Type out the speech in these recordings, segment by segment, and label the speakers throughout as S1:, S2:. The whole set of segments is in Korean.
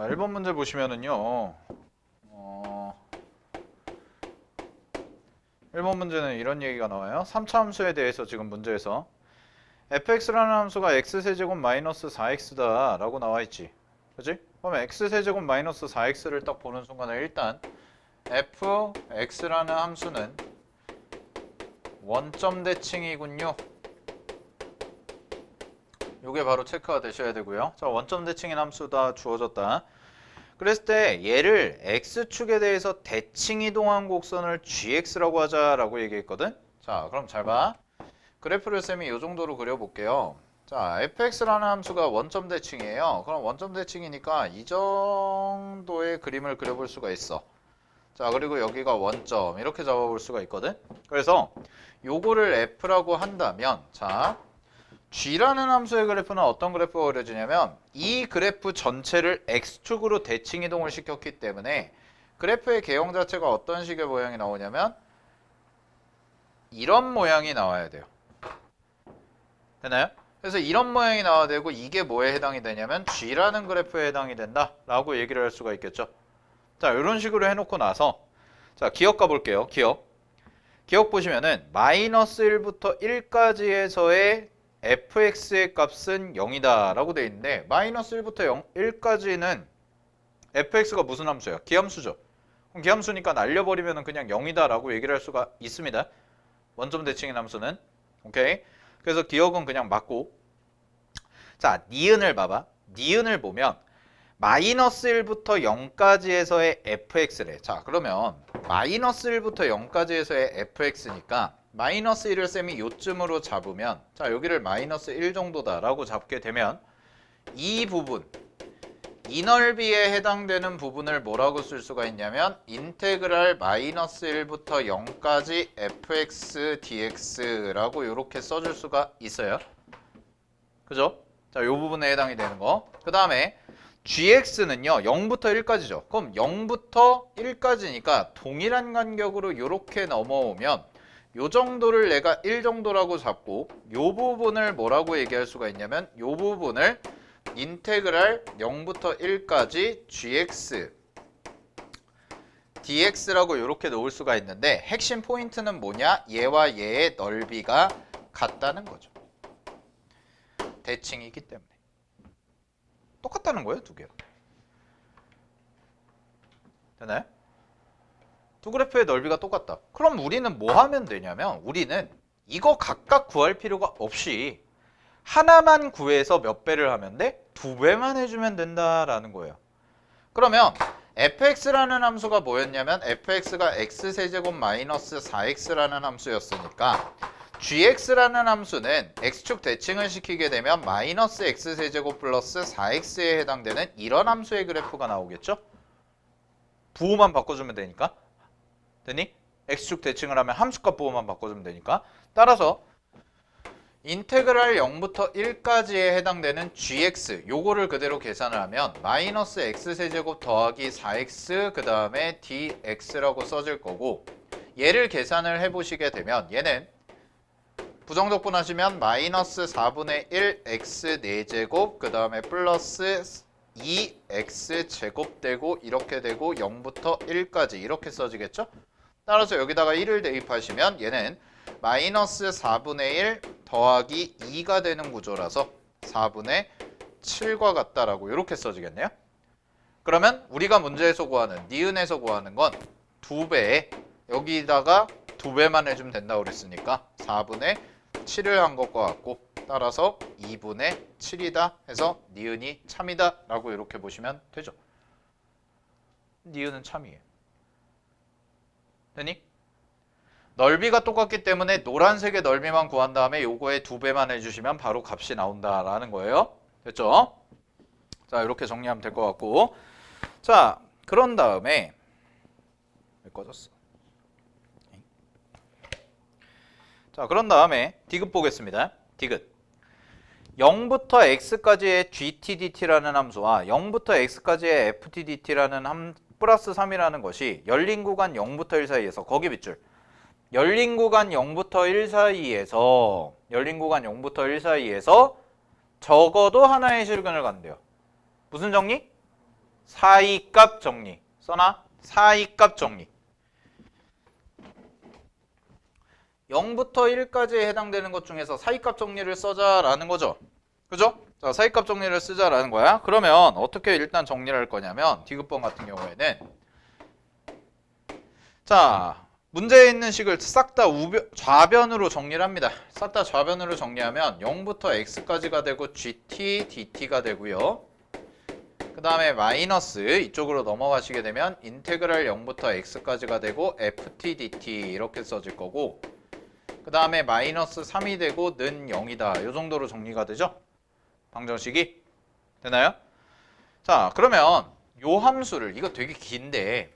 S1: 자, 1번 문제 보시면은요. 1번 문제는 이런 얘기가 나와요. 3차 함수에 대해서 지금 문제에서 fx라는 함수가 x세제곱 마이너스 4x다 라고 나와 있지. 그치? 그러면 x세제곱 마이너스 4x를 딱 보는 순간에 일단 fx라는 함수는 원점 대칭이군요. 요게 바로 체크가 되셔야 되고요. 자, 원점 대칭인 함수다 주어졌다. 그랬을 때 얘를 x축에 대해서 대칭 이동한 곡선을 gx라고 하자라고 얘기했거든. 자, 그럼 잘 봐. 그래프를 쌤이 이 정도로 그려볼게요. 자, fx라는 함수가 원점 대칭이에요. 그럼 원점 대칭이니까 이 정도의 그림을 그려볼 수가 있어. 자, 그리고 여기가 원점 이렇게 잡아볼 수가 있거든. 그래서 요거를 f라고 한다면, 자, g라는 함수의 그래프는 어떤 그래프가 그려지냐면 이 그래프 전체를 x축으로 대칭 이동을 시켰기 때문에 그래프의 개형 자체가 어떤 식의 모양이 나오냐면 이런 모양이 나와야 돼요. 되나요? 그래서 이런 모양이 나와야 되고 이게 뭐에 해당이 되냐면 g라는 그래프에 해당이 된다 라고 얘기를 할 수가 있겠죠. 자, 이런 식으로 해놓고 나서 자, 기억 가볼게요. 기억 보시면은 마이너스 1부터 1까지에서의 fx의 값은 0이다 라고 되어 있는데 마이너스 1부터 1까지는 fx가 무슨 함수예요? 기함수죠. 그럼 기함수니까 날려버리면 그냥 0이다 라고 얘기를 할 수가 있습니다. 원점 대칭인 함수는. 오케이. 그래서 기억은 그냥 맞고. 자, 니은을 봐봐. 니은을 보면 마이너스 1부터 0까지에서의 fx래. 자, 그러면 마이너스 1부터 0까지에서의 fx니까 마이너스 1을 쌤이 요쯤으로 잡으면, 자, 여기를 마이너스 1 정도다라고 잡게 되면 이 부분, 이 넓이에 해당되는 부분을 뭐라고 쓸 수가 있냐면 인테그랄 마이너스 1부터 0까지 fx dx라고 이렇게 써줄 수가 있어요. 그죠? 자, 요 부분에 해당이 되는 거. 그 다음에 gx는요 0부터 1까지죠. 그럼 0부터 1까지니까 동일한 간격으로 이렇게 넘어오면 요 정도를 내가 1 정도라고 잡고 요 부분을 뭐라고 얘기할 수가 있냐면 요 부분을 인테그랄 0부터 1까지 gx dx라고 이렇게 놓을 수가 있는데 핵심 포인트는 뭐냐? 얘와 얘의 넓이가 같다는 거죠. 대칭이기 때문에. 똑같다는 거예요, 두 개가. 되나요? 두 그래프의 넓이가 똑같다. 그럼 우리는 뭐 하면 되냐면 우리는 이거 각각 구할 필요가 없이 하나만 구해서 몇 배를 하면 돼? 두 배만 해주면 된다라는 거예요. 그러면 fx라는 함수가 뭐였냐면 fx가 x세제곱 마이너스 4x라는 함수였으니까 gx라는 함수는 x축 대칭을 시키게 되면 마이너스 x세제곱 플러스 4x에 해당되는 이런 함수의 그래프가 나오겠죠? 부호만 바꿔주면 되니까. 되니? x축 대칭을 하면 함수값 부호만 바꿔주면 되니까. 따라서 인테그랄 0부터 1까지에 해당되는 gx 요거를 그대로 계산을 하면 마이너스 x세제곱 더하기 4x 그 다음에 dx라고 써질 거고 얘를 계산을 해보시게 되면 얘는 부정적분 하시면 마이너스 4분의 1 x 4제곱 그 다음에 플러스 2x 제곱 되고 이렇게 되고 0부터 1까지 이렇게 써지겠죠? 따라서 여기다가 1을 대입하시면 얘는 마이너스 4분의 1 더하기 2가 되는 구조라서 4분의 7과 같다라고 이렇게 써지겠네요. 그러면 우리가 문제에서 구하는 니은에서 구하는 건 2배에 여기다가 2배만 해주면 된다고 그랬으니까 4분의 7을 한 것과 같고 따라서 2분의 7이다 해서 니은이 참이다 라고 이렇게 보시면 되죠. 니은은 참이에요. 되니? 넓이가 똑같기 때문에 노란색의 넓이만 구한 다음에 요거에 2배만 해주시면 바로 값이 나온다라는 거예요. 됐죠? 자, 이렇게 정리하면 될 것 같고. 자, 그런 다음에 왜 꺼졌어? 자, 그런 다음에 디귿 보겠습니다. 디귿 0부터 x까지의 gtdt라는 함수와 0부터 x까지의 ftdt라는 플러스 3이라는 것이 열린 구간 0부터 1 사이에서 거기 밑줄 열린 구간 0부터 1 사이에서 적어도 하나의 실근을 간대요. 무슨 정리? 사이값 정리. 써놔. 사이값 정리. 0부터 1까지에 해당되는 것 중에서 사이값 정리를 써자라는 거죠. 그죠? 자, 사이값 정리를 쓰자라는 거야. 그러면 어떻게 일단 정리를 할 거냐면 디귿번 같은 경우에는 자, 문제에 있는 식을 싹 다 좌변으로 정리를 합니다. 싹 다 좌변으로 정리하면 0부터 x까지가 되고 gt, dt가 되고요. 그 다음에 마이너스 이쪽으로 넘어가시게 되면 인테그랄 0부터 x까지가 되고 ft, dt 이렇게 써질 거고 그 다음에 마이너스 3이 되고 는 0이다. 이 정도로 정리가 되죠? 방정식이 되나요? 자, 그러면 요 함수를 이거 되게 긴데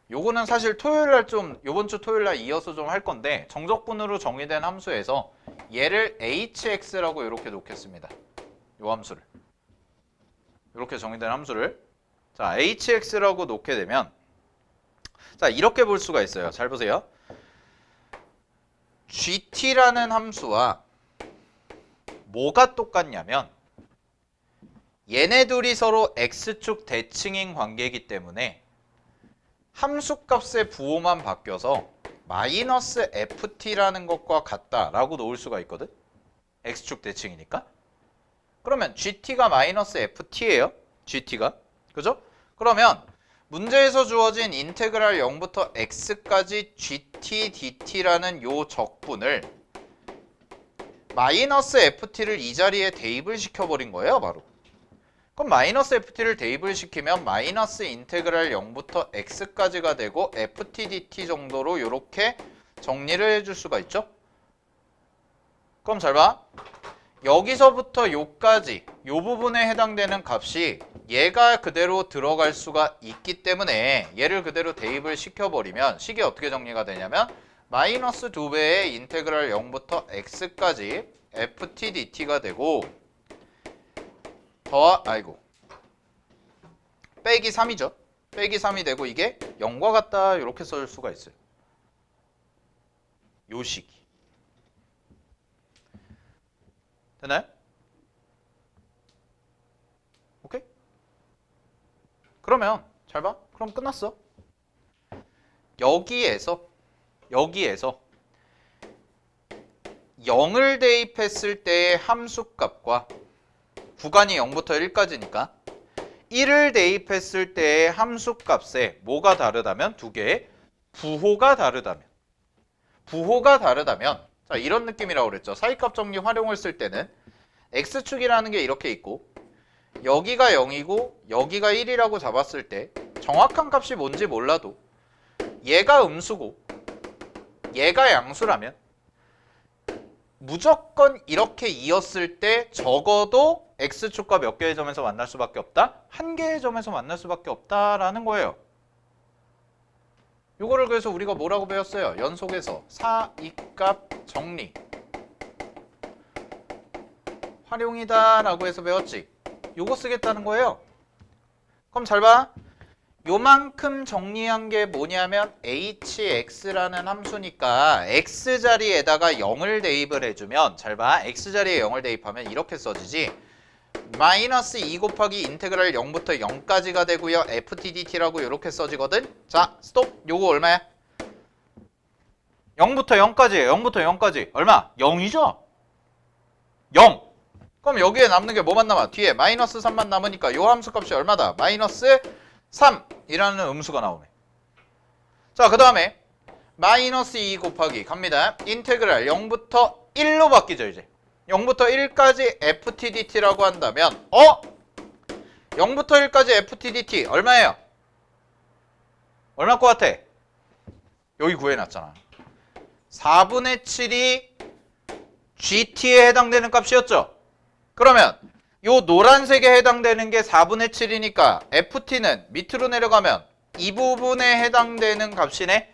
S1: 요거는 사실 토요일날 좀 요번 주 토요일날 이어서 좀 할 건데 정적분으로 정의된 함수에서 얘를 hx라고 이렇게 놓겠습니다. 요 함수를 이렇게 정의된 함수를 자 hx라고 놓게 되면 자 이렇게 볼 수가 있어요. 잘 보세요. gt라는 함수와 뭐가 똑같냐면 얘네 둘이 서로 x축 대칭인 관계이기 때문에 함수값의 부호만 바뀌어서 마이너스 ft라는 것과 같다라고 놓을 수가 있거든. x축 대칭이니까. 그러면 gt가 마이너스 ft예요. gt가. 그죠? 그러면 문제에서 주어진 인테그랄 0부터 x까지 gt, dt라는 요 적분을 마이너스 ft를 이 자리에 대입을 시켜버린 거예요. 바로. 그럼 마이너스 ft를 대입을 시키면 마이너스 인테그랄 0부터 x까지가 되고 ft, dt 정도로 이렇게 정리를 해줄 수가 있죠. 그럼 잘 봐. 여기서부터 요까지 요 부분에 해당되는 값이 얘가 그대로 들어갈 수가 있기 때문에 얘를 그대로 대입을 시켜버리면 식이 어떻게 정리가 되냐면 마이너스 2배의 인테그랄 0부터 x까지 ft, dt가 되고 빼기 3이죠. 빼기 3이 되고 이게 0과 같다 이렇게 쓸 수가 있어요. 요 식이. 되나요? 오케이? 그러면 잘 봐. 그럼 끝났어. 여기에서 0을 대입했을 때의 함수값과 구간이 0부터 1까지니까 1을 대입했을 때의 함수값에 뭐가 다르다면 두 개의 부호가 다르다면 자 이런 느낌이라고 그랬죠. 사이값 정리 활용을 쓸 때는 x축이라는 게 이렇게 있고 여기가 0이고 여기가 1이라고 잡았을 때 정확한 값이 뭔지 몰라도 얘가 음수고 얘가 양수라면 무조건 이렇게 이었을 때 적어도 x축과 몇 개의 점에서 만날 수밖에 없다? 한 개의 점에서 만날 수밖에 없다라는 거예요. 요거를 그래서 우리가 뭐라고 배웠어요? 연속해서 사이값 정리 활용이다 라고 해서 배웠지. 요거 쓰겠다는 거예요. 그럼 잘 봐. 요만큼 정리한 게 뭐냐면 hx라는 함수니까 x자리에다가 0을 대입을 해주면 잘 봐. x자리에 0을 대입하면 이렇게 써지지. 마이너스 2 곱하기 인테그랄 0부터 0까지가 되고요. ftdt라고 이렇게 써지거든. 자, 스톱. 요거 얼마야? 0부터 0까지예요. 0부터 0까지. 얼마? 0이죠? 0. 그럼 여기에 남는 게 뭐만 남아? 뒤에 마이너스 3만 남으니까 요 함수값이 얼마다? 마이너스 3이라는 음수가 나오네. 자, 그 다음에 마이너스 2 곱하기 갑니다. 인테그랄 0부터 1로 바뀌죠. 이제 0부터 1까지 ftdt라고 한다면 0부터 1까지 ftdt 얼마예요? 얼마 것 같아? 여기 구해놨잖아. 4분의 7이 gt에 해당되는 값이었죠? 그러면 요 노란색에 해당되는 게 4분의 7이니까 ft는 밑으로 내려가면 이 부분에 해당되는 값이네.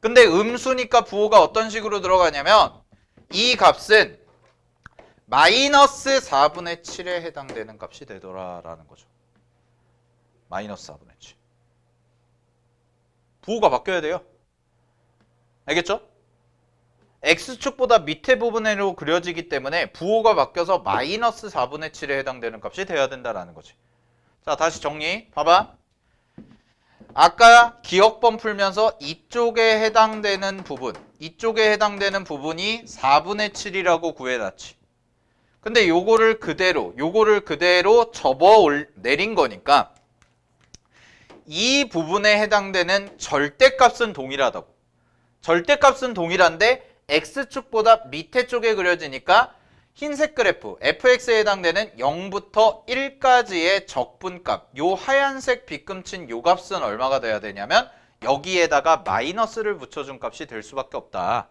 S1: 근데 음수니까 부호가 어떤 식으로 들어가냐면 이 값은 마이너스 4분의 7에 해당되는 값이 되더라라는 거죠. 마이너스 4분의 7. 부호가 바뀌어야 돼요. 알겠죠? x축보다 밑에 부분으로 그려지기 때문에 부호가 바뀌어서 마이너스 4분의 7에 해당되는 값이 돼야 된다라는 거지. 자, 다시 정리. 봐봐. 아까 기억번 풀면서 이쪽에 해당되는 부분이 4분의 7이라고 구해놨지. 근데 요거를 그대로 내린 거니까 이 부분에 해당되는 절대값은 동일하다고. 절대값은 동일한데 x축보다 밑에 쪽에 그려지니까 흰색 그래프 fx에 해당되는 0부터 1까지의 적분값, 요 하얀색 빗금친 요 값은 얼마가 돼야 되냐면 여기에다가 마이너스를 붙여준 값이 될 수밖에 없다.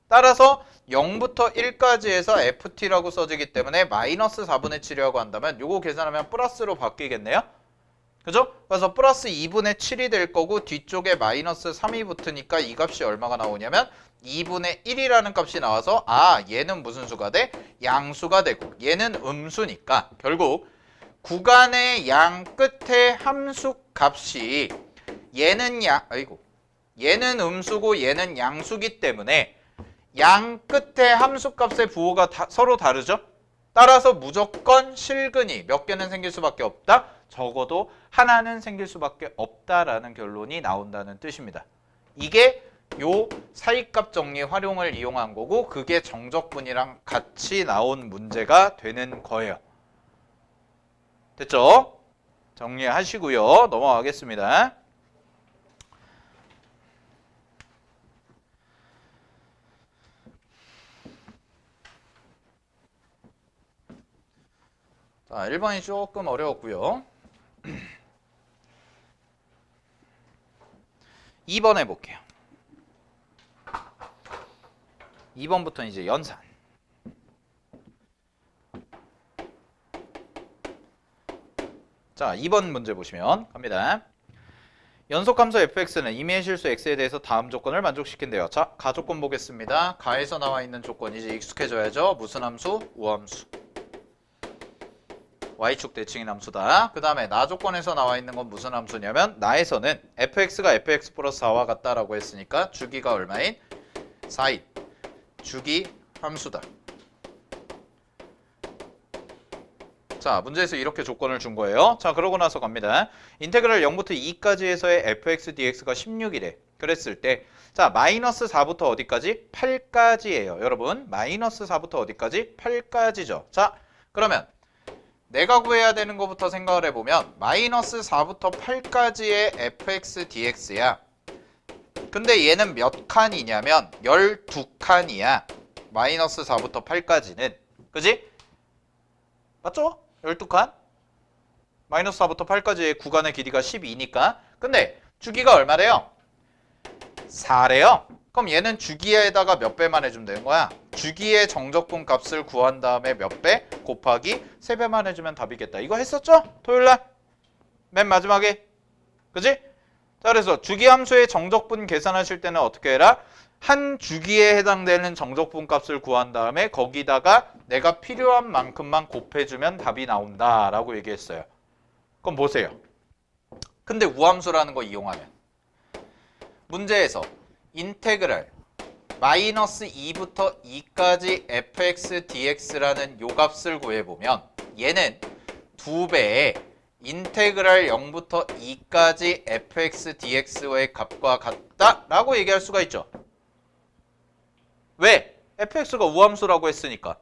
S1: 따라서 0부터 1까지에서 ft라고 써지기 때문에 마이너스 4분의 7이라고 한다면 요거 계산하면 플러스로 바뀌겠네요. 그죠? 그래서 플러스 2분의 7이 될 거고 뒤쪽에 마이너스 3이 붙으니까 이 값이 얼마가 나오냐면 2분의 1이라는 값이 나와서 얘는 무슨 수가 돼? 양수가 되고 얘는 음수니까 결국 구간의 양 끝에 함수 값이 얘는 음수고 얘는 양수기 때문에 양 끝에 함수 값의 부호가 서로 다르죠? 따라서 무조건 실근이 몇 개는 생길 수밖에 없다. 적어도 하나는 생길 수밖에 없다라는 결론이 나온다는 뜻입니다. 이게 요 사이값 정리 활용을 이용한 거고 그게 정적분이랑 같이 나온 문제가 되는 거예요. 됐죠? 정리하시고요. 넘어가겠습니다. 자, 1번이 조금 어려웠고요. 2번 해볼게요. 2번부터는 이제 연산. 자, 2번 문제 보시면 갑니다. 연속함수 fx는 임의의 실수 x에 대해서 다음 조건을 만족시킨대요. 자, 가조건 보겠습니다. 가에서 나와 있는 조건 이제 익숙해져야죠. 무슨 함수? 우함수. y축 대칭인 함수다. 그 다음에 나 조건에서 나와 있는 건 무슨 함수냐면 나에서는 fx가 fx 플러스 4와 같다라고 했으니까 주기가 얼마인? 4인 주기 함수다. 자, 문제에서 이렇게 조건을 준 거예요. 자, 그러고 나서 갑니다. 인테그랄 0부터 2까지 해서의 fx dx가 16이래. 그랬을 때 자, 마이너스 4부터 어디까지? 8까지예요. 여러분, 마이너스 4부터 어디까지? 8까지죠. 자, 그러면 내가 구해야 되는 것부터 생각을 해보면 마이너스 4부터 8까지의 fx dx야. 근데 얘는 몇 칸이냐면 12칸이야. 마이너스 4부터 8까지는. 그지? 맞죠? 12칸? 마이너스 4부터 8까지의 구간의 길이가 12니까. 근데 주기가 얼마래요? 4래요. 그럼 얘는 주기에다가 몇 배만 해주면 되는 거야? 주기의 정적분 값을 구한 다음에 몇 배? 곱하기 3배만 해주면 답이겠다. 이거 했었죠? 토요일날? 맨 마지막에. 그지? 자, 그래서 주기 함수의 정적분 계산하실 때는 어떻게 해라? 한 주기에 해당되는 정적분 값을 구한 다음에 거기다가 내가 필요한 만큼만 곱해주면 답이 나온다라고 얘기했어요. 그럼 보세요. 근데 우함수라는 거 이용하면 문제에서 인테그랄 마이너스 2부터 2까지 fx dx라는 요 값을 구해보면 얘는 2배의 인테그랄 0부터 2까지 fx dx의 값과 같다라고 얘기할 수가 있죠. 왜? fx가 우함수라고 했으니까.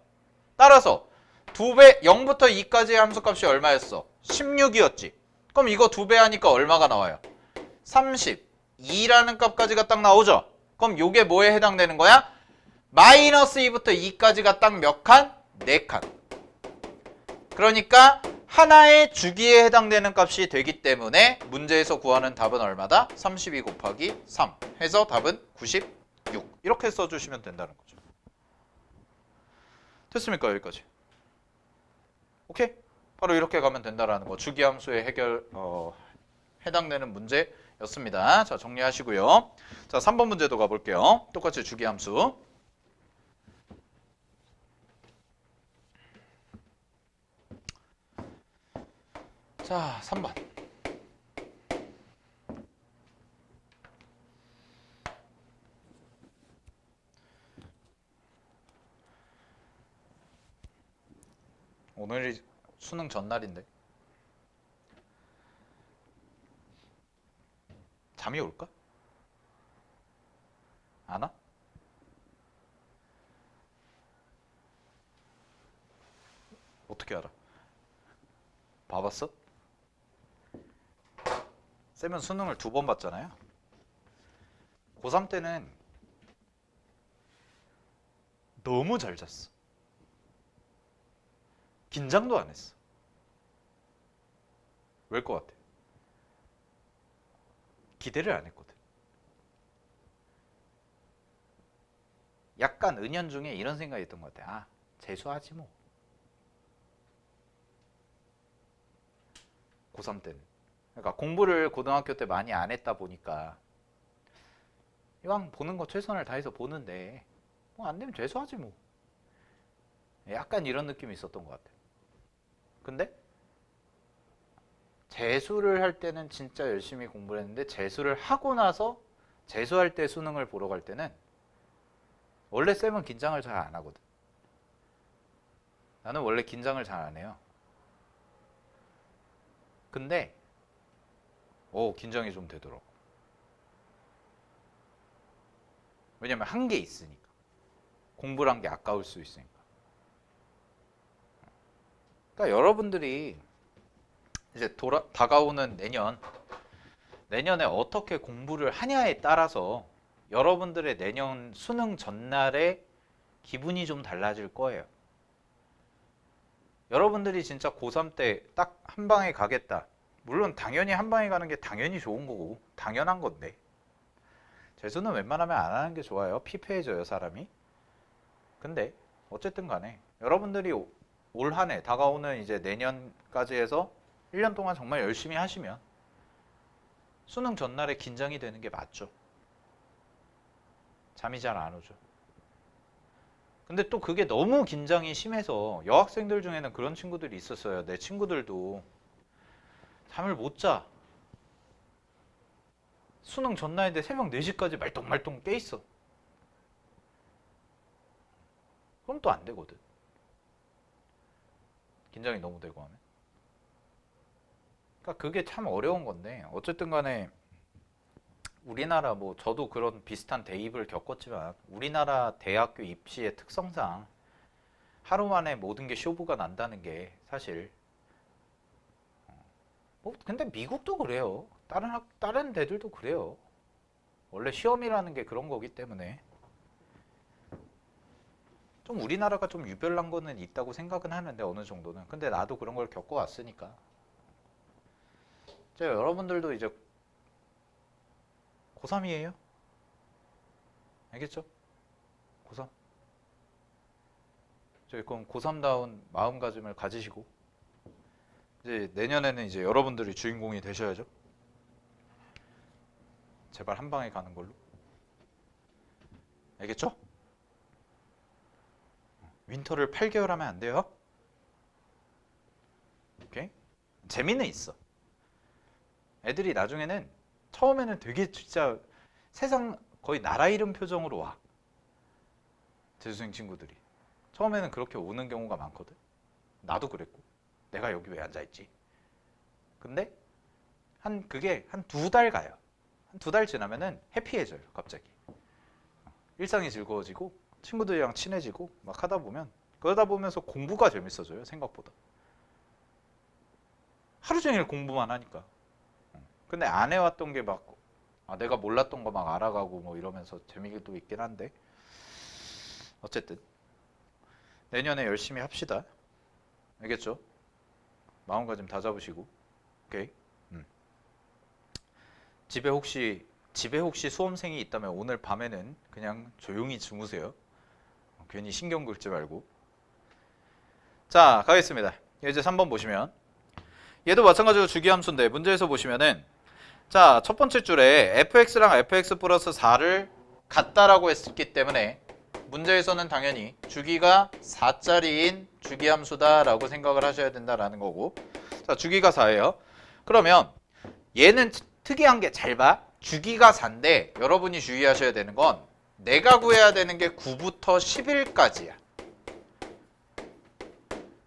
S1: 따라서 2배 0부터 2까지의 함수값이 얼마였어? 16이었지. 그럼 이거 2배 하니까 얼마가 나와요? 32라는 값까지가 딱 나오죠. 그럼 요게 뭐에 해당되는 거야? 마이너스 2부터 2까지가 딱 몇 칸? 4칸. 그러니까 하나의 주기에 해당되는 값이 되기 때문에 문제에서 구하는 답은 얼마다? 32 곱하기 3 해서 답은 96. 이렇게 써주시면 된다는 거죠. 됐습니까? 여기까지. 오케이? 바로 이렇게 가면 된다라는 거. 주기함수의 해당되는 문제였습니다. 자, 정리하시고요. 자, 3번 문제도 가볼게요. 똑같이 주기함수. 자, 3번. 오늘이 수능 전날인데. 잠이 올까? 안 와? 어떻게 알아? 봐봤어? 쌤은 수능을 2번 봤잖아요. 고3 때는 너무 잘 잤어. 긴장도 안 했어. 왜일 것 같아? 기대를 안 했거든. 약간 은연중에 이런 생각이 있던 것 같아. 아, 재수하지 뭐. 고3 때는. 그러니까 공부를 고등학교 때 많이 안 했다 보니까 이왕 보는 거 최선을 다해서 보는데 뭐 안 되면 재수하지 뭐. 약간 이런 느낌이 있었던 것 같아. 근데 재수를 할 때는 진짜 열심히 공부를 했는데 재수를 하고 나서 재수할 때 수능을 보러 갈 때는 원래 쌤은 긴장을 잘 안 하거든. 나는 원래 긴장을 잘 안 해요. 근데 긴장이 좀 되더라고. 왜냐면 한 게 있으니까. 공부란 게 아까울 수 있으니까. 그러니까 여러분들이 이제 다가오는 내년에 어떻게 공부를 하냐에 따라서 여러분들의 내년 수능 전날에 기분이 좀 달라질 거예요. 여러분들이 진짜 고3 때 딱 한 방에 가겠다. 물론 당연히 한 방에 가는 게 당연히 좋은 거고 당연한 건데 재수는 웬만하면 안 하는 게 좋아요. 피폐해져요, 사람이. 근데 어쨌든 간에 여러분들이 올 한 해 다가오는 이제 내년까지 해서 1년 동안 정말 열심히 하시면 수능 전날에 긴장이 되는 게 맞죠. 잠이 잘 안 오죠. 근데 또 그게 너무 긴장이 심해서 여학생들 중에는 그런 친구들이 있었어요. 내 친구들도 잠을 못 자. 수능 전날인데 새벽 4시까지 말똥말똥 깨 있어. 그럼 또 안 되거든. 긴장이 너무 되고 하면. 그러니까 그게 참 어려운 건데 어쨌든 간에 우리나라 뭐 저도 그런 비슷한 대입을 겪었지만 우리나라 대학교 입시의 특성상 하루 만에 모든 게 쇼부가 난다는 게 사실 뭐 근데 미국도 그래요. 다른 데들도 그래요. 원래 시험이라는 게 그런 거기 때문에 좀 우리나라가 좀 유별난 거는 있다고 생각은 하는데 어느 정도는. 근데 나도 그런 걸 겪어왔으니까. 이제 여러분들도 이제 고3이에요? 알겠죠? 고3. 그럼 고3다운 마음가짐을 가지시고 이제 내년에는 이제 여러분들이 주인공이 되셔야죠. 제발 한 방에 가는 걸로. 알겠죠? 윈터를 8개월 하면 안 돼요? 오케이? 재미는 있어. 애들이 나중에는 처음에는 되게 진짜 세상 거의 나라 이름 표정으로 와. 재수생 친구들이. 처음에는 그렇게 오는 경우가 많거든. 나도 그랬고. 내가 여기 왜 앉아있지? 근데 그게 한 2달 가요. 한 2달 지나면은 해피해져요. 갑자기. 일상이 즐거워지고 친구들이랑 친해지고 막 하다 보면 그러다 보면서 공부가 재밌어져요. 생각보다. 하루 종일 공부만 하니까. 근데 안 해왔던 게 막 내가 몰랐던 거 막 알아가고 뭐 이러면서 재미도 있긴 한데 어쨌든 내년에 열심히 합시다. 알겠죠? 마음가짐 다 잡으시고. 오케이. 집에 혹시 수험생이 있다면 오늘 밤에는 그냥 조용히 주무세요. 괜히 신경 긁지 말고. 자, 가겠습니다. 이제 3번 보시면 얘도 마찬가지로 주기함수인데 문제에서 보시면은 자, 첫 번째 줄에 fx랑 fx 플러스 4를 같다라고 했기 때문에 문제에서는 당연히 주기가 4짜리인 주기함수다라고 생각을 하셔야 된다라는 거고. 자, 주기가 4예요. 그러면 얘는 특이한 게 잘 봐. 주기가 4인데 여러분이 주의하셔야 되는 건 내가 구해야 되는 게 9부터 11까지야.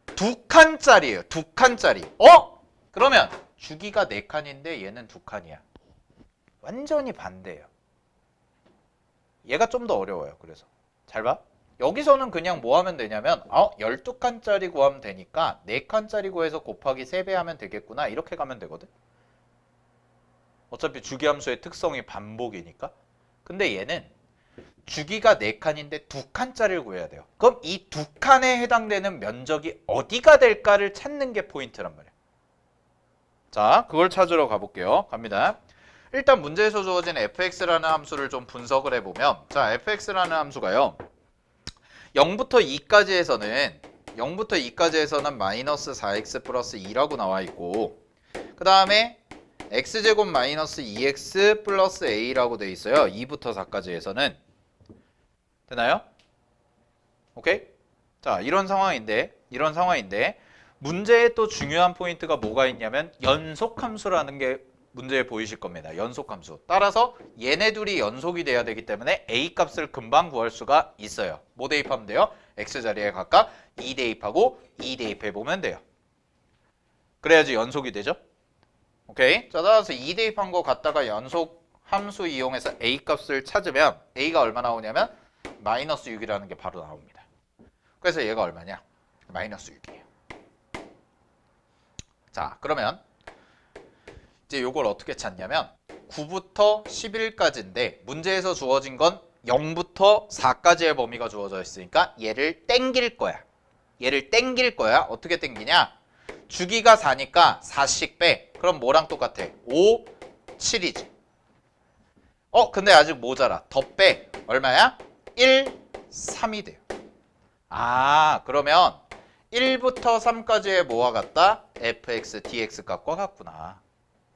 S1: 2칸짜리예요. 2칸짜리. 그러면 주기가 4칸인데 얘는 2칸이야. 완전히 반대예요. 얘가 좀 더 어려워요. 그래서 잘 봐. 여기서는 그냥 뭐 하면 되냐면 12칸짜리 구하면 되니까 4칸짜리 구해서 곱하기 3배 하면 되겠구나. 이렇게 가면 되거든. 어차피 주기함수의 특성이 반복이니까. 근데 얘는 주기가 4칸인데 2칸짜리를 구해야 돼요. 그럼 이 2칸에 해당되는 면적이 어디가 될까를 찾는 게 포인트란 말이에요. 자, 그걸 찾으러 가볼게요. 갑니다. 일단 문제에서 주어진 fx라는 함수를 좀 분석을 해보면, 자, fx라는 함수가요 0부터 2까지에서는 마이너스 4x 플러스 2라고 나와 있고, 그 다음에 x제곱 마이너스 2x 플러스 a라고 돼 있어요. 2부터 4까지에서는. 되나요? 오케이? 자, 이런 상황인데 문제에 또 중요한 포인트가 뭐가 있냐면 연속함수라는 게 문제에 보이실 겁니다. 연속함수. 따라서 얘네 둘이 연속이 돼야 되기 때문에 a 값을 금방 구할 수가 있어요. 뭐 대입하면 돼요? x 자리에 각각 2 대입하고 2 대입해 보면 돼요. 그래야지 연속이 되죠. 오케이? 자, 따라서 2 대입한 거 갖다가 연속 함수 이용해서 a 값을 찾으면 a가 얼마 나오냐면 마이너스 6이라는 게 바로 나옵니다. 그래서 얘가 얼마냐? 마이너스 6이에요. 자, 그러면 이제 요걸 어떻게 찾냐면 9부터 11까지인데 문제에서 주어진 건 0부터 4까지의 범위가 주어져 있으니까 얘를 땡길 거야. 어떻게 땡기냐? 주기가 4니까 4씩 빼. 그럼 뭐랑 똑같아? 5, 7이지. 근데 아직 모자라. 더 빼. 얼마야? 1, 3이 돼요. 그러면 1부터 3까지의 뭐와 같다? fx, dx 값과 같구나.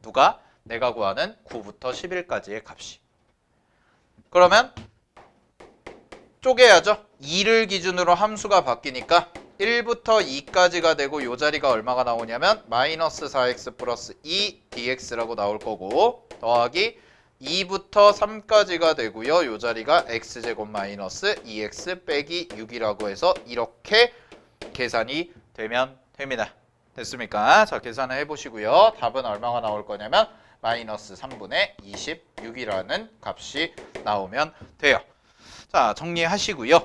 S1: 누가? 내가 구하는 9부터 11까지의 값이. 그러면 쪼개야죠. 2를 기준으로 함수가 바뀌니까 1부터 2까지가 되고 요 자리가 얼마가 나오냐면 마이너스 4x 플러스 2 dx라고 나올 거고 더하기 2부터 3까지가 되고요. 요 자리가 x제곱 마이너스 2x 빼기 6이라고 해서 이렇게 계산이 되면 됩니다. 됐습니까? 자, 계산을 해보시고요. 답은 얼마가 나올 거냐면 마이너스 3분의 26이라는 값이 나오면 돼요. 자, 정리하시고요.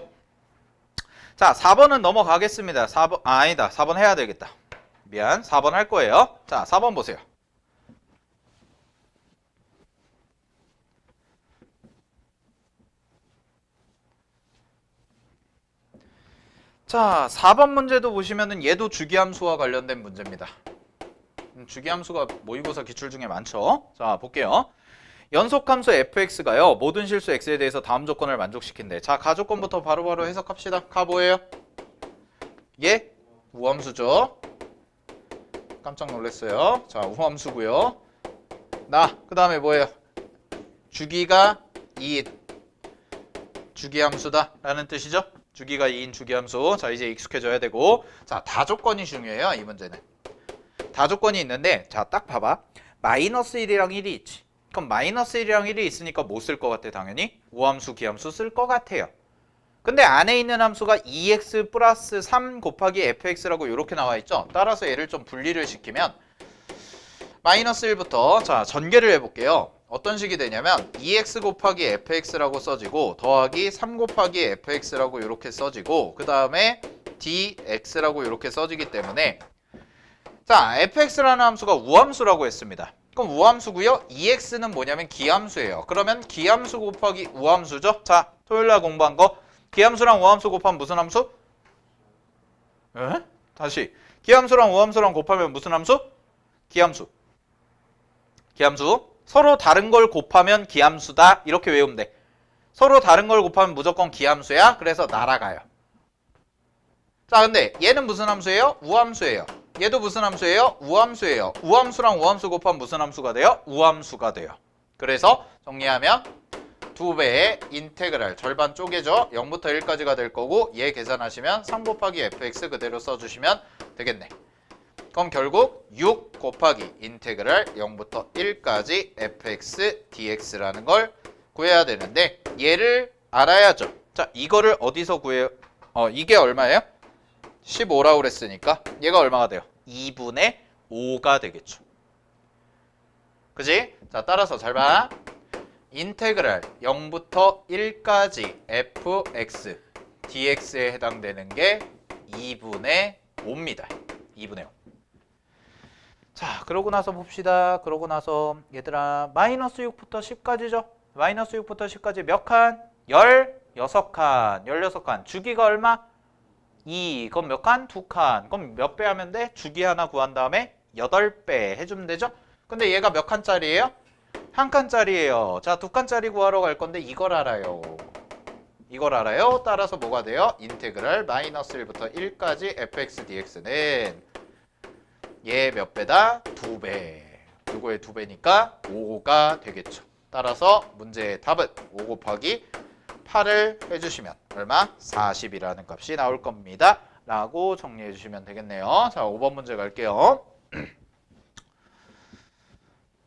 S1: 자, 4번은 넘어가겠습니다. 4번, 아니다. 4번 해야 되겠다. 미안. 4번 할 거예요. 자, 4번 보세요. 자, 4번 문제도 보시면은 얘도 주기함수와 관련된 문제입니다. 주기함수가 모의고사 기출 중에 많죠. 자, 볼게요. 연속함수 fx가요 모든 실수 x에 대해서 다음 조건을 만족시킨대. 자, 가조건부터 바로바로 해석합시다. 가 뭐예요? 예? 우함수죠. 깜짝 놀랐어요. 자, 우함수고요. 그 다음에 뭐예요? 주기가 2인 주기함수다 라는 뜻이죠. 주기가 2인 주기함수. 자, 이제 익숙해져야 되고, 자, 다조건이 중요해요. 이 문제는 다조건이 있는데, 자, 딱 봐봐. 마이너스 1이랑 1이 있지. 그럼 마이너스 1이랑 1이 있으니까 뭐 쓸 것 같아? 당연히 우함수 기함수 쓸 것 같아요. 근데 안에 있는 함수가 2x 플러스 3 곱하기 fx라고 이렇게 나와 있죠. 따라서 얘를 좀 분리를 시키면 마이너스 1부터 자, 전개를 해볼게요. 어떤 식이 되냐면 2x 곱하기 fx라고 써지고 더하기 3 곱하기 fx라고 이렇게 써지고 그 다음에 dx라고 이렇게 써지기 때문에, 자, fx라는 함수가 우함수라고 했습니다. 그럼 우함수고요. 2x는 뭐냐면 기함수예요. 그러면 기함수 곱하기 우함수죠. 자, 토요일날 공부한 거 기함수랑 우함수 곱하면 무슨 함수? 다시 기함수랑 우함수랑 곱하면 무슨 함수? 기함수. 서로 다른 걸 곱하면 기함수다. 이렇게 외우면 돼. 서로 다른 걸 곱하면 무조건 기함수야. 그래서 날아가요. 자, 근데 얘는 무슨 함수예요? 우함수예요. 얘도 무슨 함수예요? 우함수예요. 우함수랑 우함수 곱하면 무슨 함수가 돼요? 우함수가 돼요. 그래서 정리하면 2배의 인테그랄 절반 쪼개져 0부터 1까지가 될 거고 얘 계산하시면 3 곱하기 fx 그대로 써주시면 되겠네. 그럼 결국 6 곱하기 인테그랄 0부터 1까지 fx dx라는 걸 구해야 되는데 얘를 알아야죠. 자, 이거를 어디서 구해요? 이게 얼마예요? 15라고 그랬으니까 얘가 얼마가 돼요? 2분의 5가 되겠죠. 그지? 자, 따라서 잘 봐. 인테그랄 0부터 1까지 fx dx에 해당되는 게 2분의 5입니다. 2분의 5. 자, 그러고 나서 봅시다. 그러고 나서 얘들아 마이너스 6부터 10까지죠. 마이너스 6부터 10까지 몇 칸? 16칸. 16칸. 주기가 얼마? 2. 그럼 몇 칸? 2칸. 그럼 몇 배 하면 돼? 주기 하나 구한 다음에 8배 해주면 되죠? 근데 얘가 몇 칸짜리예요? 한 칸짜리예요. 자, 2칸짜리 구하러 갈 건데 이걸 알아요. 이걸 알아요. 따라서 뭐가 돼요? 인테그랄 마이너스 1부터 1까지 fx dx는 얘 몇 배다? 2배. 요거의 2배니까 5가 되겠죠. 따라서 문제의 답은 5 곱하기 8을 해주시면 얼마? 40이라는 값이 나올 겁니다. 라고 정리해 주시면 되겠네요. 자, 5번 문제 갈게요.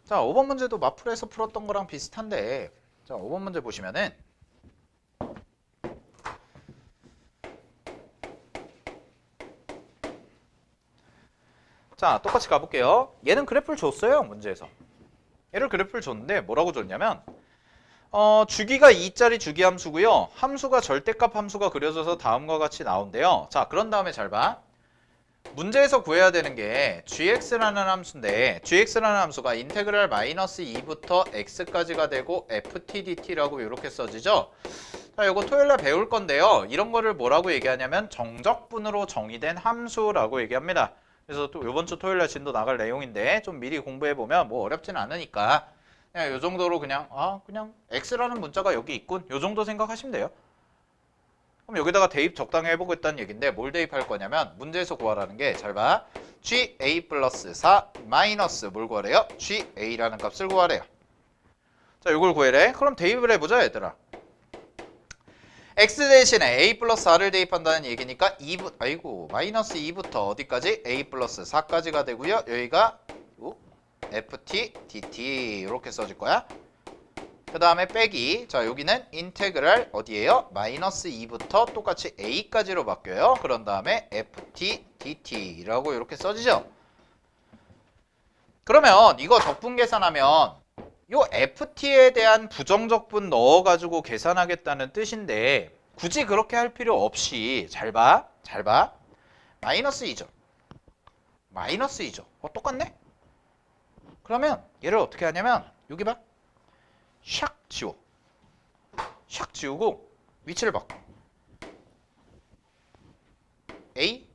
S1: 자, 5번 문제도 마플에서 풀었던 거랑 비슷한데, 자, 5번 문제 보시면은 자, 똑같이 가볼게요. 얘는 그래프를 줬어요, 문제에서. 얘를 그래프를 줬는데 뭐라고 줬냐면 주기가 2짜리 주기 함수고요. 함수가 절대값 함수가 그려져서 다음과 같이 나온대요. 자, 그런 다음에 잘 봐. 문제에서 구해야 되는 게 gx라는 함수인데 gx라는 함수가 인테그랄 마이너스 2부터 x까지가 되고 ftdt라고 이렇게 써지죠. 자, 이거 토요일날 배울 건데요. 이런 거를 뭐라고 얘기하냐면 정적분으로 정의된 함수라고 얘기합니다. 그래서 또 이번 주 토요일날 진도 나갈 내용인데 좀 미리 공부해보면 뭐 어렵진 않으니까 그냥 이 정도로 그냥 그냥 x라는 문자가 여기 있군 이 정도 생각하시면 돼요. 그럼 여기다가 대입 적당히 해보겠다는 얘기인데 뭘 대입할 거냐면 문제에서 구하라는 게 잘 봐. ga 플러스 4 마이너스 뭘 구하래요? ga라는 값을 구하래요. 자, 이걸 구해래. 그럼 대입을 해보자 얘들아. x 대신에 a 플러스 4를 대입한다는 얘기니까 마이너스 2부터 어디까지? a 플러스 4까지가 되고요. 여기가 ft dt 이렇게 써질 거야. 그 다음에 빼기. 자, 여기는 인테그랄 어디예요? 마이너스 2부터 똑같이 a까지로 바뀌어요. 그런 다음에 ft dt라고 이렇게 써지죠. 그러면 이거 적분 계산하면 요 ft에 대한 부정적분 넣어가지고 계산하겠다는 뜻인데 굳이 그렇게 할 필요 없이 잘 봐. 잘 봐. 마이너스 2죠. 마이너스 2죠. 똑같네? 그러면 얘를 어떻게 하냐면 여기 봐. 샥 지워. 샥 지우고 위치를 바꿔. a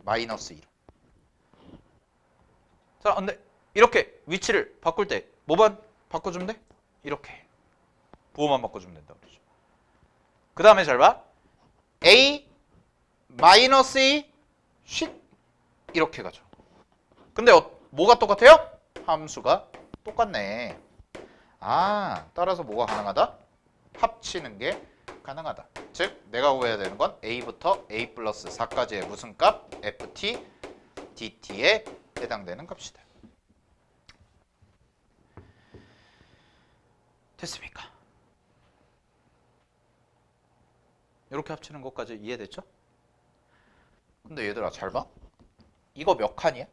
S1: 마이너스 2로. 자, 근데 이렇게 위치를 바꿀 때 뭐만 바꿔주면 돼? 이렇게. 부호만 바꿔주면 된다 그러죠. 그 다음에 잘 봐. a 마이너스 2 쉿 이렇게 가죠. 근데 뭐가 똑같아요? 함수가 똑같네. 따라서 뭐가 가능하다? 합치는 게 가능하다. 즉 내가 구해야 되는 건 a부터 a 플러스 4까지의 무슨 값? ft dt에 해당되는 값이다. 됐습니까? 이렇게 합치는 것까지 이해됐죠? 근데 얘들아 잘 봐. 이거 몇 칸이야?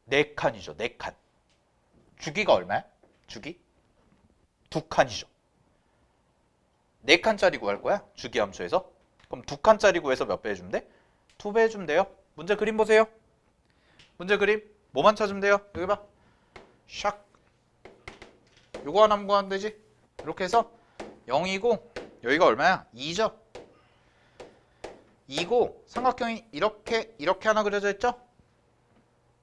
S1: 4칸이죠. 4칸. 주기가 얼마야? 주기? 2칸이죠. 4칸짜리 구할 거야? 주기 함수에서. 그럼 2칸짜리 구해서 몇 배 해주면 돼? 2배 해주면 돼요. 문제 그림 보세요. 문제 그림. 뭐만 찾으면 돼요? 여기 봐. 샥. 요거 하나만 구하면 되지. 이렇게 해서 0이고 여기가 얼마야? 2죠. 2고 삼각형이 이렇게 하나 그려져 있죠?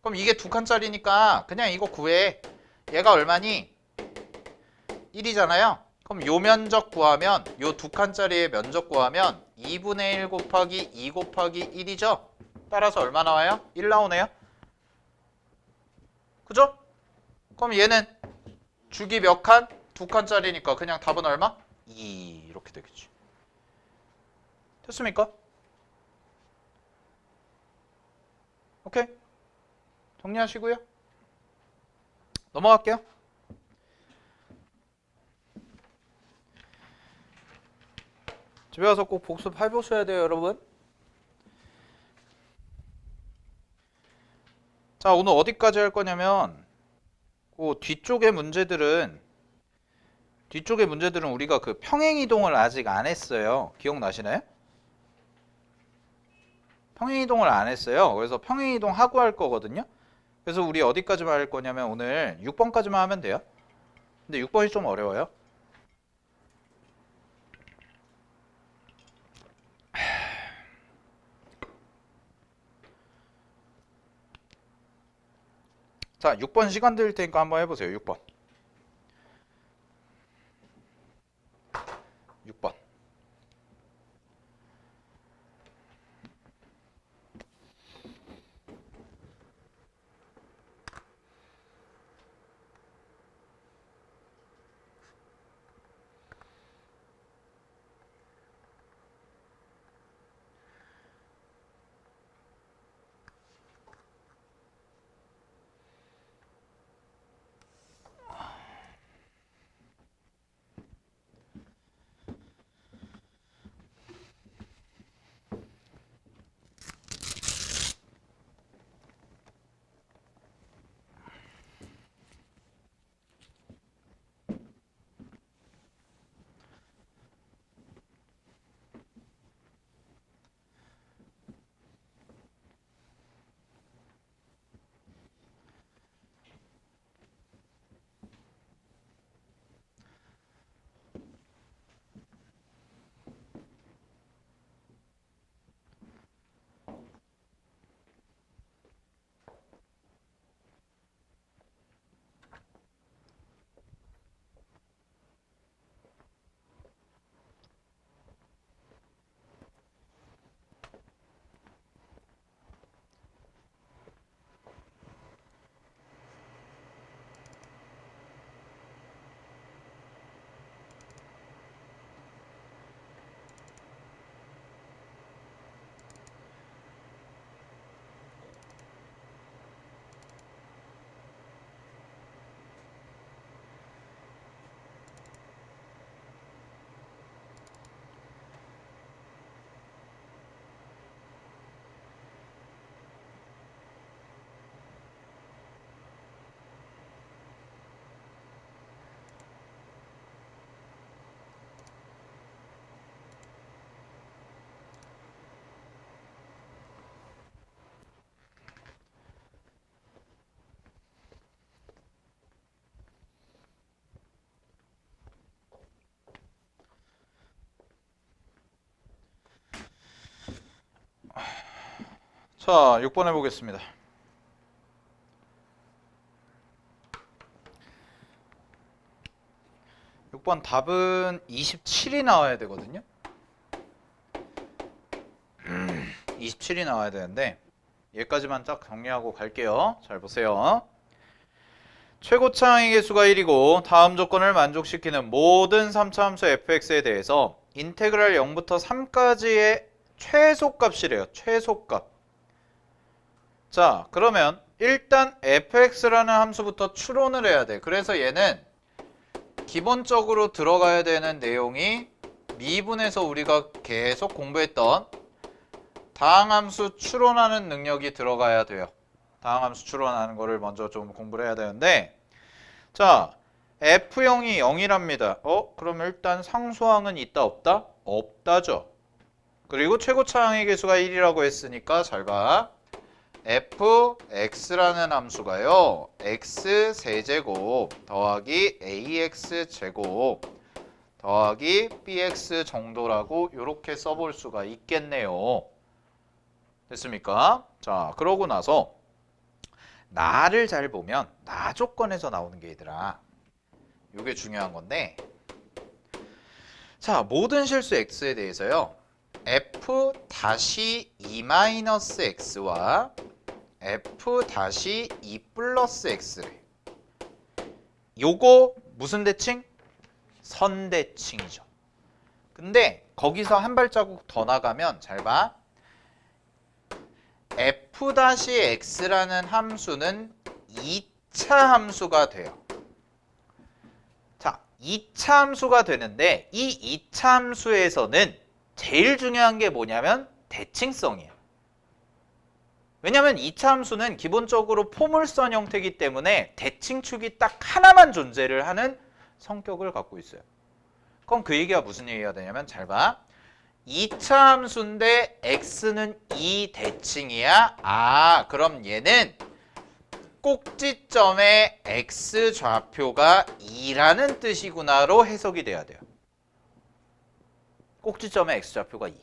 S1: 그럼 이게 2칸짜리니까 그냥 이거 구해. 얘가 얼마니? 1이잖아요. 그럼 요 면적 구하면 요 2칸짜리의 면적 구하면 2분의 1 곱하기 2 곱하기 1이죠? 따라서 얼마 나와요? 1 나오네요. 그죠? 그럼 얘는 주기 몇 칸? 2칸짜리니까 그냥 답은 얼마? 2 이렇게 되겠지. 됐습니까? 오케이. 정리하시고요. 넘어갈게요. 집에 가서 꼭 복습해보셔야 돼요, 여러분. 자, 오늘 어디까지 할 거냐면 그 뒤쪽의 문제들은 뒤쪽의 문제들은 우리가 그 평행이동을 아직 안 했어요. 기억나시나요? 평행이동을 안 했어요. 그래서 평행이동 하고 할 거거든요. 그래서 우리 어디까지만 할 거냐면 오늘 6번까지만 하면 돼요. 근데 6번이 좀 어려워요. 자, 6번 시간 드릴 테니까 한번 해보세요. 6번. 6번. 자, 6번 해보겠습니다. 6번 답은 27이 나와야 되거든요. 27이 나와야 되는데 얘까지만 딱 정리하고 갈게요. 잘 보세요. 최고차 항의 개수가 1이고 다음 조건을 만족시키는 모든 3차 함수 fx에 대해서 인테그랄 0부터 3까지의 최소값이래요. 최소값. 자, 그러면 일단 fx라는 함수부터 추론을 해야 돼. 그래서 얘는 기본적으로 들어가야 되는 내용이 미분에서 우리가 계속 공부했던 다항함수 추론하는 능력이 들어가야 돼요. 다항함수 추론하는 거를 먼저 좀 공부를 해야 되는데, 자, f형이 0이랍니다. 그럼 일단 상수항은 있다 없다? 없다죠. 그리고 최고차 항의 개수가 1이라고 했으니까 잘 봐. fx라는 함수가요. x 세제곱 더하기 ax 제곱 더하기 bx 정도라고 이렇게 써볼 수가 있겠네요. 됐습니까? 자, 그러고 나서 나를 잘 보면 나 조건에서 나오는 게 얘들아. 이게 중요한 건데, 자, 모든 실수 x에 대해서요. f-2-x와 f-2 플러스 x래. 요거 무슨 대칭? 선대칭이죠. 근데 거기서 한 발자국 더 나가면 잘 봐. f-x라는 함수는 2차 함수가 돼요. 자, 2차 함수가 되는데 이 2차 함수에서는 제일 중요한 게 뭐냐면 대칭성이에요. 왜냐면 2차 함수는 기본적으로 포물선 형태이기 때문에 대칭축이 딱 하나만 존재를 하는 성격을 갖고 있어요. 그럼 그 얘기가 무슨 얘기가 되냐면 잘 봐. 2차 함수인데 x는 2 대칭이야. 아, 그럼 얘는 꼭지점의 x 좌표가 2라는 뜻이구나로 해석이 돼야 돼요. 꼭지점의 x 좌표가 2.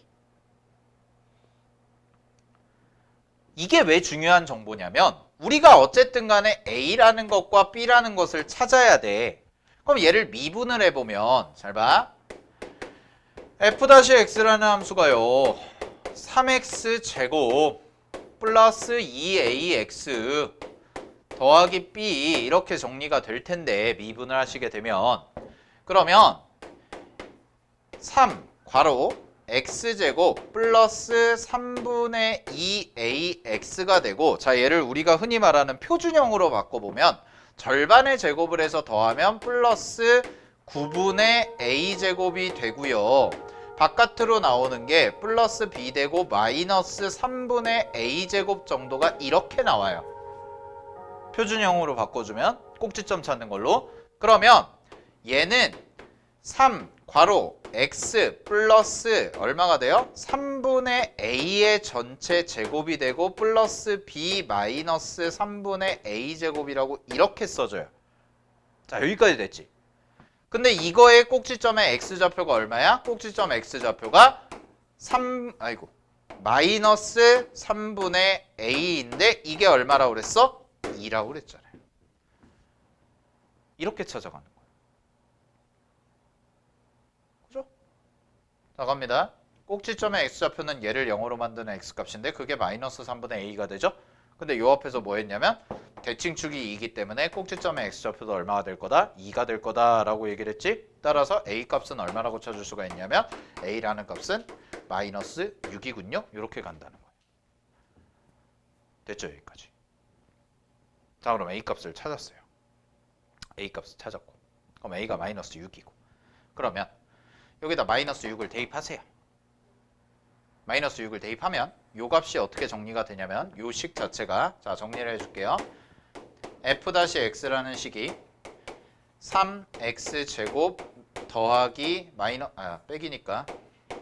S1: 이게 왜 중요한 정보냐면 우리가 어쨌든 간에 a라는 것과 b라는 것을 찾아야 돼. 그럼 얘를 미분을 해보면 잘 봐. f-x라는 함수가요. 3x 제곱 플러스 2ax 더하기 b 이렇게 정리가 될 텐데 미분을 하시게 되면 그러면 3 괄호 x제곱 플러스 3분의 2ax가 되고 자 얘를 우리가 흔히 말하는 표준형으로 바꿔보면 절반의 제곱을 해서 더하면 플러스 9분의 a제곱이 되고요. 바깥으로 나오는 게 플러스 b 되고 마이너스 3분의 a제곱 정도가 이렇게 나와요. 표준형으로 바꿔주면 꼭지점 찾는 걸로. 그러면 얘는 3 괄호 x 플러스 얼마가 돼요? 3분의 a의 전체 제곱이 되고 플러스 b 마이너스 3분의 a제곱이라고 이렇게 써줘요. 자 여기까지 됐지. 근데 이거의 꼭지점의 x좌표가 얼마야? 꼭지점 x좌표가 마이너스 3분의 a인데 이게 얼마라고 그랬어? 2라고 그랬잖아요. 이렇게 찾아가는 거예요. 그죠? 자 갑니다. 꼭지점의 x좌표는 얘를 0으로 만드는 x값인데 그게 마이너스 3분의 a가 되죠? 근데 요 앞에서 뭐 했냐면 대칭축이 2이기 때문에 꼭지점의 x좌표도 얼마가 될 거다? 2가 될 거다라고 얘기를 했지? 따라서 a값은 얼마라고 찾을 수가 있냐면 a라는 값은 마이너스 6이군요. 이렇게 간다는 거예요. 됐죠? 여기까지. 자 그럼 a값을 찾았어요. a값을 찾았고 그럼 a가 마이너스 6이고 그러면 여기다 마이너스 6을 대입하세요. 마이너스 6을 대입하면 요 값이 어떻게 정리가 되냐면 요 식 자체가 자 정리를 해줄게요. f-x라는 식이 3x제곱 더하기 빼기니까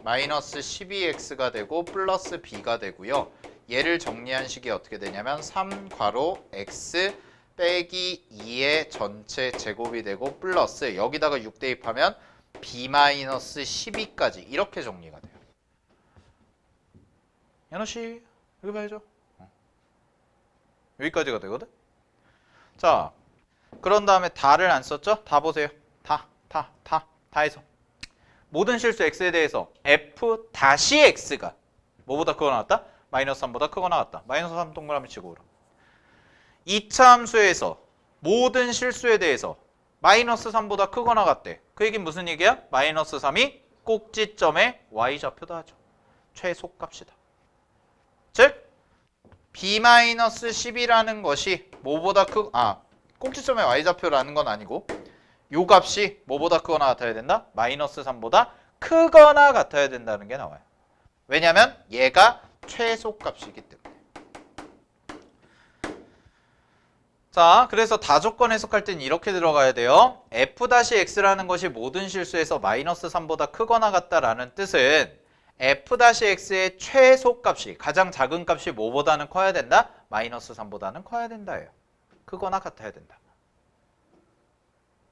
S1: 마이너스 12x가 되고 플러스 b가 되고요. 얘를 정리한 식이 어떻게 되냐면 3 괄호 x 빼기 2의 전체 제곱이 되고 플러스 여기다가 6 대입하면 b 마이너스 12까지 이렇게 정리가 돼요. 연호씨 여기 봐야죠. 여기까지가 되거든. 자 그런 다음에 다를 안 썼죠? 다 보세요. 다 해서 모든 실수 x에 대해서 f-x가 뭐보다 크거나 같다? 마이너스 3보다 크거나 같다. 마이너스 3 동그라미 치고 그럼 2차 함수에서 모든 실수에 대해서 마이너스 3보다 크거나 같대. 그 얘기는 무슨 얘기야? 마이너스 3이 꼭지점의 y좌표다 하죠. 최소값이다. 즉 b-10이라는 것이 뭐보다 꼭지점의 y좌표라는 건 아니고 요 값이 뭐보다 크거나 같아야 된다? 마이너스 3보다 크거나 같아야 된다는 게 나와요. 왜냐면 얘가 최소값이기 때문에. 자, 그래서 다조건 해석할 땐 이렇게 들어가야 돼요. f-x라는 것이 모든 실수에서 마이너스 3보다 크거나 같다라는 뜻은 f-x의 최소값이 가장 작은 값이 뭐보다는 커야 된다? 마이너스 3보다는 커야 된다예요. 크거나 같아야 된다.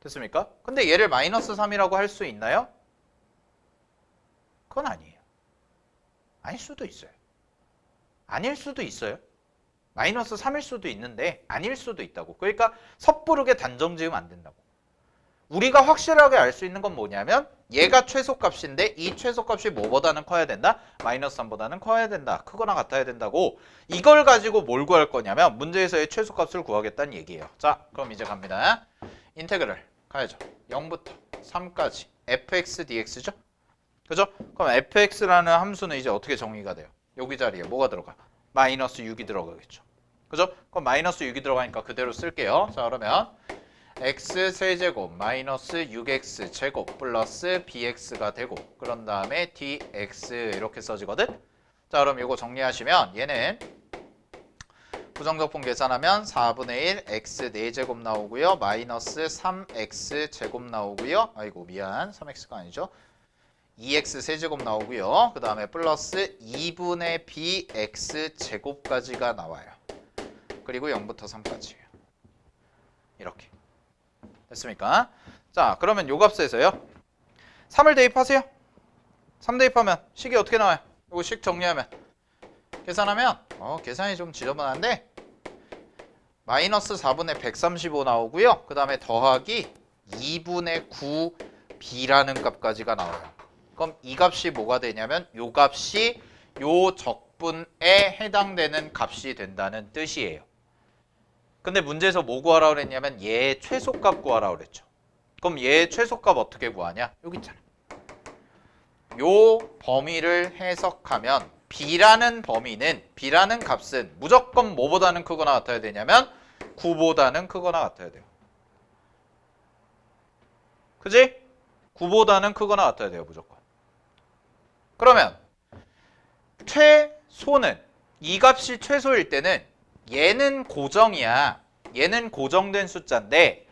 S1: 됐습니까? 근데 얘를 마이너스 3이라고 할 수 있나요? 그건 아니에요. 아닐 수도 있어요. 아닐 수도 있어요. 마이너스 3일 수도 있는데 아닐 수도 있다고. 그러니까 섣부르게 단정 지으면 안 된다고. 우리가 확실하게 알 수 있는 건 뭐냐면 얘가 최소값인데 이 최소값이 뭐보다는 커야 된다? 마이너스 3보다는 커야 된다. 크거나 같아야 된다고. 이걸 가지고 뭘 구할 거냐면 문제에서의 최소값을 구하겠다는 얘기예요. 자, 그럼 이제 갑니다. 인테그럴 가야죠. 0부터 3까지 fx dx죠? 그죠? 그럼 fx라는 함수는 이제 어떻게 정리가 돼요? 여기 자리에 뭐가 들어가? 마이너스 6이 들어가겠죠. 그죠? 그럼 마이너스 6이 들어가니까 그대로 쓸게요. 자, 그러면 x 세제곱 마이너스 6x 제곱 플러스 bx가 되고 그런 다음에 dx 이렇게 써지거든? 자, 그럼 이거 정리하시면 얘는 부정적분 계산하면 4분의 1 x 4제곱 나오고요. 마이너스 3x 제곱 나오고요. 아이고 미안 3x가 아니죠. 2x 세제곱 나오고요. 그 다음에 플러스 2분의 bx 제곱까지가 나와요. 그리고 0부터 3까지. 이렇게. 됐습니까? 자, 그러면 요 값에서요. 3을 대입하세요. 3 대입하면 식이 어떻게 나와요? 요거 식 정리하면. 계산하면 계산이 좀 지저분한데 마이너스 4분의 135 나오고요. 그 다음에 더하기 2분의 9 b라는 값까지가 나와요. 그럼 이 값이 뭐가 되냐면 요 값이 요 적분에 해당되는 값이 된다는 뜻이에요. 근데 문제에서 뭐 구하라 그랬냐면 얘 최소값 구하라 그랬죠. 그럼 얘 최소값 어떻게 구하냐? 여기 있잖아. 요 범위를 해석하면 b라는 범위는 b라는 값은 무조건 뭐보다는 크거나 같아야 되냐면 9보다는 크거나 같아야 돼요. 그지? 9보다는 크거나 같아야 돼요. 무조건. 그러면 최소는 이 값이 최소일 때는 얘는 고정이야. 얘는 고정된 숫자인데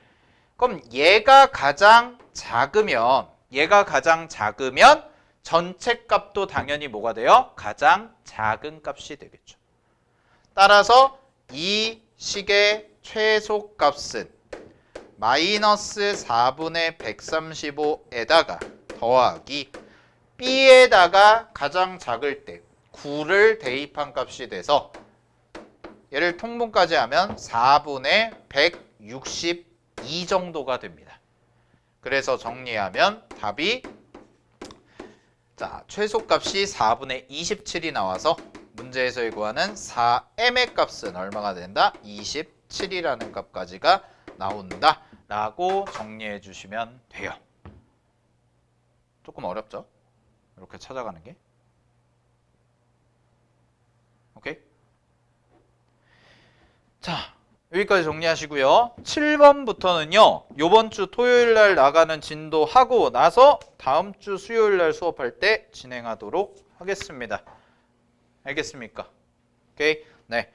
S1: 그럼 얘가 가장 작으면 전체 값도 당연히 뭐가 돼요? 가장 작은 값이 되겠죠. 따라서 이 식의 최소값은 마이너스 4분의 135에다가 더하기 b에다가 가장 작을 때 9를 대입한 값이 돼서 얘를 통분까지 하면 4분의 162 정도가 됩니다. 그래서 정리하면 답이 최소값이 4분의 27이 나와서 문제에서 구하는 4m의 값은 얼마가 된다? 27이라는 값까지가 나온다 라고 정리해 주시면 돼요. 조금 어렵죠? 이렇게 찾아가는 게. 오케이? 자, 여기까지 정리하시고요. 7번부터는요. 요번 주 토요일 날 나가는 진도 하고 나서 다음 주 수요일 날 수업할 때 진행하도록 하겠습니다. 알겠습니까? 오케이? 네.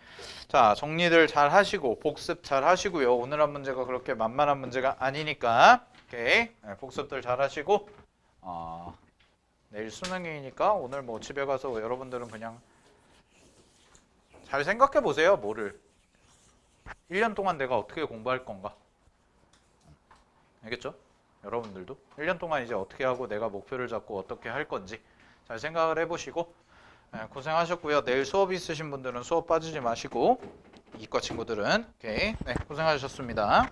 S1: 자, 정리들 잘 하시고 복습 잘 하시고요. 오늘 한 문제가 그렇게 만만한 문제가 아니니까 오케이? 네, 복습들 잘 하시고 내일 수능이니까 오늘 뭐 집에 가서 여러분들은 그냥 잘 생각해 보세요. 뭐를 1년 동안 내가 어떻게 공부할 건가? 알겠죠? 여러분들도 1년 동안 이제 어떻게 하고 내가 목표를 잡고 어떻게 할 건지 잘 생각을 해보시고 고생하셨고요. 내일 수업 있으신 분들은 수업 빠지지 마시고 이과 친구들은 오케이. 네, 고생하셨습니다.